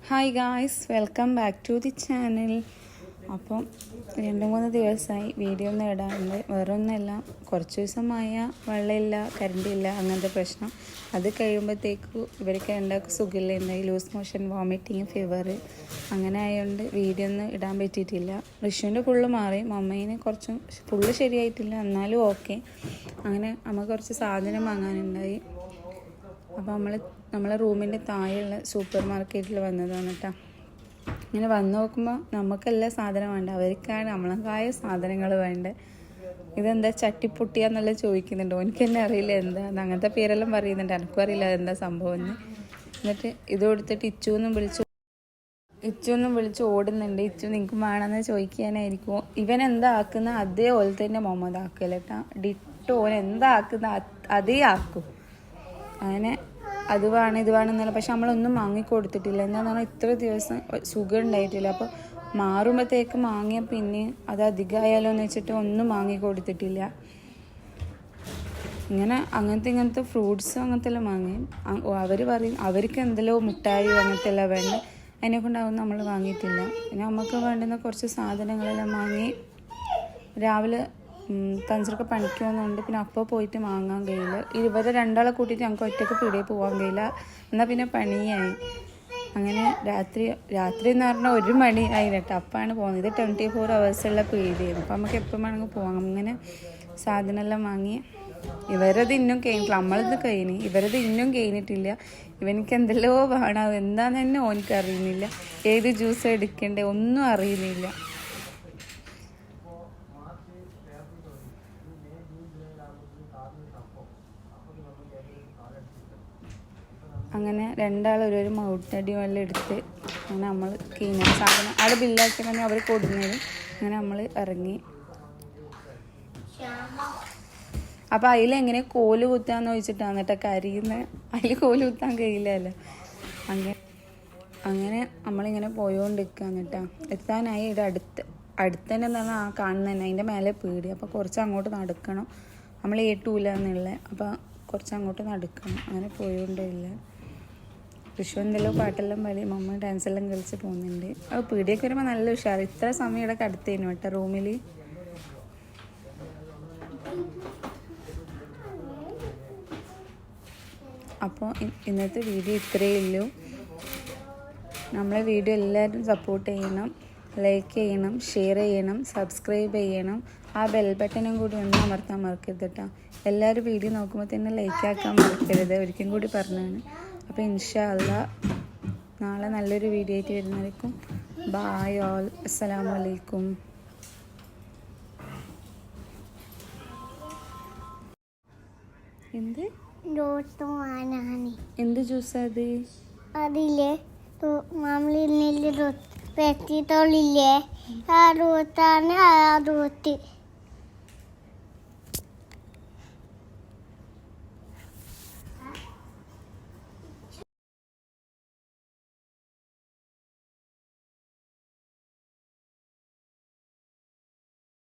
Hi guys, welcome back to the channel. അപ്പം 2-3 ദിവസമായി video ഒന്നും ഇടാറുണ്ട്. വേറൊന്നുമല്ല, കുറച്ച് ദിവസമായ വെള്ളമില്ല, കറണ്ടില്ല, അങ്ങനത്തെ പ്രശ്നം. അത് കഴിയുമ്പോഴത്തേക്ക് ഇവർക്ക് രണ്ടാൾക്ക് സുഖമില്ല, ഉണ്ടായി ലൂസ് മോഷൻ, വോമിറ്റിങ്, ഫീവർ. അങ്ങനെ ആയതുകൊണ്ട് വീഡിയോ ഒന്നും ഇടാൻ പറ്റിയിട്ടില്ല. ഋഷുവിൻ്റെ ഫുള്ള് മാറി, മമ്മേനെ കുറച്ചും ഫുള്ള് ശരിയായിട്ടില്ല, എന്നാലും ഓക്കെ. അങ്ങനെ നമുക്ക് കുറച്ച് സാധനം വാങ്ങാനുണ്ടായി. അപ്പോൾ നമ്മളെ റൂമിൻ്റെ താഴെയുള്ള സൂപ്പർ മാർക്കറ്റിൽ വന്നതാണ് കേട്ടോ. ഇങ്ങനെ വന്ന് നോക്കുമ്പോൾ നമുക്കെല്ലാം സാധനം വേണ്ട, അവർക്കാണ് നമ്മളെക്കായ സാധനങ്ങൾ വേണ്ടത്. ഇതെന്താ ചട്ടിപ്പൊട്ടിയാന്നുള്ള ചോദിക്കുന്നുണ്ടോ? എനിക്ക് തന്നെ അറിയില്ല എന്താന്ന്, അങ്ങനത്തെ പേരെല്ലാം പറയുന്നുണ്ട്. എനിക്കും അറിയില്ല എന്താ സംഭവം എന്ന്. എന്നിട്ട് ഇത് കൊടുത്തിട്ട് ഇച്ചുവെന്നും വിളിച്ച് ഓടുന്നുണ്ട്. ഇച്ചു നിങ്ങൾക്ക് വേണമെന്ന് ചോദിക്കാനായിരിക്കും. ഇവൻ എന്താ ആക്കുന്ന അതേപോലെ തന്നെ മുഹമ്മദ് ആക്കല കേട്ടോ. ഡിട്ടോ ഓൻ എന്താ ആക്കുന്ന അതേ ആക്കും. അങ്ങനെ അത് വേണം ഇത് വേണമെന്നല്ല. പക്ഷെ നമ്മളൊന്നും വാങ്ങിക്കൊടുത്തിട്ടില്ല. എന്താണെന്ന് പറഞ്ഞാൽ ഇത്ര ദിവസം സുഖം ഉണ്ടായിട്ടില്ല. അപ്പോൾ മാറുമ്പോഴത്തേക്ക് വാങ്ങിയ പിന്നെ അത് അധികമായാലോ എന്ന് വെച്ചിട്ട് ഒന്നും വാങ്ങിക്കൊടുത്തിട്ടില്ല. അങ്ങനത്തെ ഫ്രൂട്ട്സ് അങ്ങനത്തെ എല്ലാം വാങ്ങി. അവർ പറയും അവർക്ക് എന്തെല്ലോ മിഠായി അങ്ങനത്തെ എല്ലാം വേണ്ട, അതിനെക്കൊണ്ടാവും നമ്മൾ വാങ്ങിയിട്ടില്ല. പിന്നെ നമുക്ക് വേണ്ടുന്ന കുറച്ച് സാധനങ്ങളെല്ലാം വാങ്ങി. രാവിലെ തൻസർക്ക് പണിക്ക് പോകുന്നുണ്ട്, പിന്നെ അപ്പോൾ പോയിട്ട് വാങ്ങാൻ കഴിയില്ല. ഇവരെ രണ്ടാളെ കൂട്ടിയിട്ട് ഞങ്ങൾക്ക് ഒറ്റയ്ക്ക് പീടികയിൽ പോകാൻ കഴിയില്ല. എന്നാൽ പിന്നെ പണിയായി. അങ്ങനെ രാത്രി എന്ന് പറഞ്ഞാൽ 1 മണി ആയിട്ടോ. അപ്പാണ് പോകുന്നത്. ഇത് 24 hours പീടികയായിരുന്നു. അപ്പോൾ നമുക്ക് എപ്പോൾ വേണമെങ്കിൽ പോകാം. അങ്ങനെ സാധനമെല്ലാം വാങ്ങി. ഇവരത് ഇന്നും കഴിഞ്ഞിട്ടില്ല, നമ്മളത് കഴിഞ്ഞ്. ഇവരത് ഇന്നും കഴിഞ്ഞിട്ടില്ല. ഇവനിക്ക് എന്തെല്ലോ വേണം, എന്താണെന്ന് തന്നെ ഓനിക്ക് അറിയുന്നില്ല. ഏത് ജ്യൂസ് എടുക്കണ്ടേ ഒന്നും അറിയുന്നില്ല. അങ്ങനെ രണ്ടാളൊരു മൗട്ടടി വെള്ളം എടുത്ത് അങ്ങനെ നമ്മൾ കീഞ്ഞ സാധനം അവിടെ ബില്ലാക്കി തന്നെ അവർ കൊടുക്കുന്നത്. അങ്ങനെ നമ്മൾ ഇറങ്ങി. അപ്പോൾ അതിലെങ്ങനെ കോല് കുത്താന്ന് ചോദിച്ചിട്ടാണ് കേട്ടോ കരയുന്നത്. അതിൽ കോല് കുത്താൻ കഴിയില്ലല്ലോ. അങ്ങനെ നമ്മളിങ്ങനെ പോയോണ്ടിരിക്കുകയാണ് കേട്ടോ. എത്താനായി. ഇവിടെ അടുത്ത് തന്നെ എന്താണ് ആ കാണുന്നത് തന്നെ, അതിൻ്റെ മേലെ പീടി. അപ്പോൾ കുറച്ച് അങ്ങോട്ട് നടക്കണം. നമ്മൾ ഏട്ടൂല എന്നുള്ള, അപ്പോൾ കുറച്ച് അങ്ങോട്ട് നടക്കണം. അങ്ങനെ പോയോണ്ടില്ല. വിഷു എന്തെല്ലോ പാട്ടെല്ലാം പാടി മമ്മ ഡാൻസെല്ലാം കളിച്ച് പോകുന്നുണ്ട്. അപ്പോൾ പീടിയൊക്കെ വരുമ്പോൾ നല്ല ഉഷാറ്. ഇത്ര സമയം ഇവിടെ അടുത്തേനു കേട്ടോ റൂമിൽ. അപ്പോൾ ഇന്നത്തെ വീഡിയോ ഇത്രയേ ഉള്ളൂ. നമ്മളെ വീഡിയോ എല്ലാവരും സപ്പോർട്ട് ചെയ്യണം, ലൈക്ക് ചെയ്യണം, ഷെയർ ചെയ്യണം, സബ്സ്ക്രൈബ് ചെയ്യണം. ആ ബെൽ ബട്ടനും കൂടി ഒന്ന് അമർത്താൻ മറക്കരുത് കേട്ടോ. എല്ലാവരും വീഡിയോ നോക്കുമ്പോൾ തന്നെ ലൈക്ക് ആക്കാൻ മറക്കരുത്, ഒരിക്കലും കൂടി പറഞ്ഞാണ്. അപ്പോൾ ഇൻഷാ അല്ലാഹ് നാളെ നല്ലൊരു വീഡിയോ ആയിട്ട് വരുന്നതായിരിക്കും. ബായ് ഓൾ, അസ്സലാമു അലൈക്കും. എന്ത് ജ്യൂസാ അത്? അതില്ലേ മാമലില്ലേ പെട്ടിത്തോളില്ലേ ആ റൂത്താണ് ആ റൂത്ത്